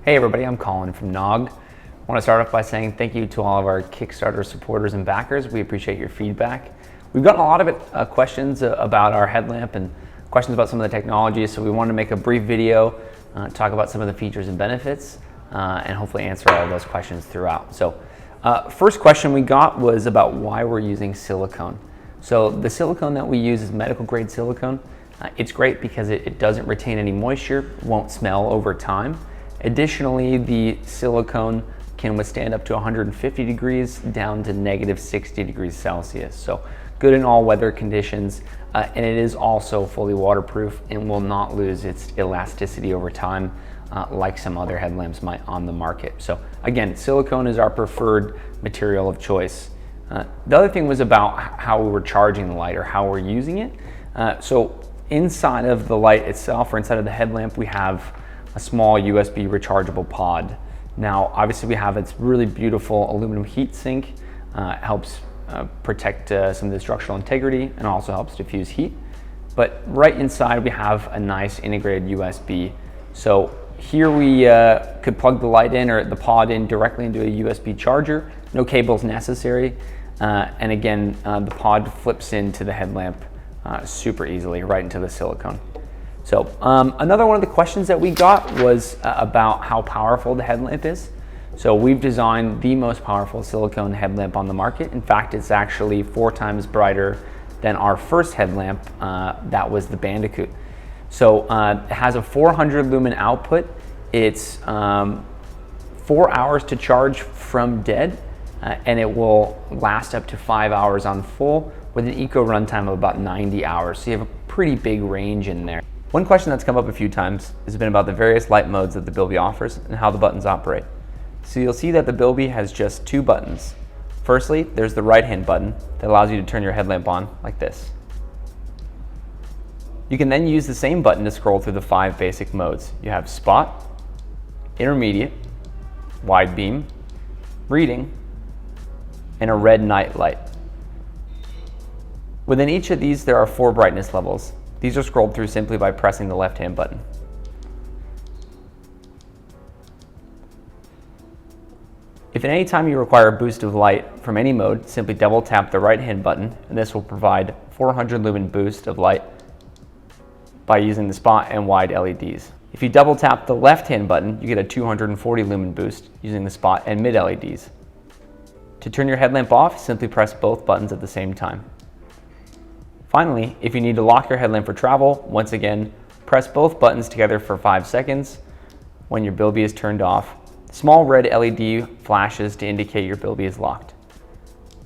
Hey everybody, I'm Colin from Knog. I want to start off by saying thank you to all of our Kickstarter supporters and backers. We appreciate your feedback. We've gotten a lot of questions about our headlamp and questions about some of the technology, so we wanted to make a brief video, talk about some of the features and benefits, and hopefully answer all of those questions throughout. So first question we got was about why we're using silicone. So the silicone that we use is medical grade silicone. It's great because it doesn't retain any moisture, won't smell over time. Additionally, the silicone can withstand up to 150 degrees down to -60 degrees Celsius. So good in all weather conditions, and it is also fully waterproof and will not lose its elasticity over time like some other headlamps might on the market. So again, silicone is our preferred material of choice. The other thing was about how we were charging the light or how we're using it. So inside of the light itself, or inside of the headlamp, we have a small USB rechargeable pod. Now, obviously we have its really beautiful aluminum heat sink, helps protect some of the structural integrity and also helps diffuse heat. But right inside we have a nice integrated USB. So here we could plug the light in or the pod in directly into a USB charger, no cables necessary. And again, the pod flips into the headlamp super easily, right into the silicone. So another one of the questions that we got was about how powerful the headlamp is. So we've designed the most powerful silicone headlamp on the market. In fact, it's actually 4 times brighter than our first headlamp, that was the Bandicoot. So it has a 400 lumen output. It's 4 hours to charge from dead, and it will last up to 5 hours on full with an eco runtime of about 90 hours. So you have a pretty big range in there. One question that's come up a few times has been about the various light modes that the Bilby offers and how the buttons operate. So you'll see that the Bilby has just 2 buttons. Firstly, there's the right hand button that allows you to turn your headlamp on like this. You can then use the same button to scroll through the 5 basic modes. You have spot, intermediate, wide beam, reading, and a red night light. Within each of these, there are 4 brightness levels. These are scrolled through simply by pressing the left-hand button. If at any time you require a boost of light from any mode, simply double tap the right-hand button, and this will provide 400 lumen boost of light by using the spot and wide LEDs. If you double tap the left-hand button, you get a 240 lumen boost using the spot and mid LEDs. To turn your headlamp off, simply press both buttons at the same time. Finally, if you need to lock your headlamp for travel, once again, press both buttons together for 5 seconds. When your Bilby is turned off, small red LED flashes to indicate your Bilby is locked.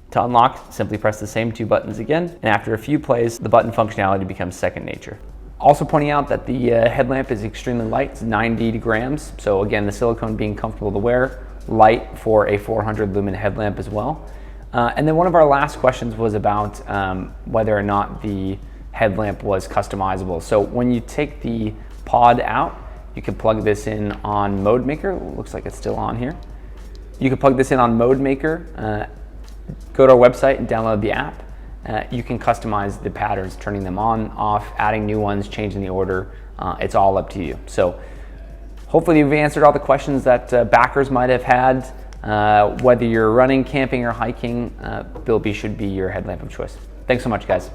To unlock, simply press the same 2 buttons again, and after a few plays, the button functionality becomes second nature. Also pointing out that the headlamp is extremely light, it's 90 grams, so again, the silicone being comfortable to wear, light for a 400 lumen headlamp as well. And then one of our last questions was about whether or not the headlamp was customizable. So when you take the pod out, you can plug this in on Mode Maker. Looks like it's still on here. You can plug this in on Mode Maker, go to our website and download the app. You can customize the patterns, turning them on, off, adding new ones, changing the order. It's all up to you. So hopefully you've answered all the questions that backers might have had. Whether you're running, camping, or hiking, Bilby should be your headlamp of choice. Thanks so much, guys.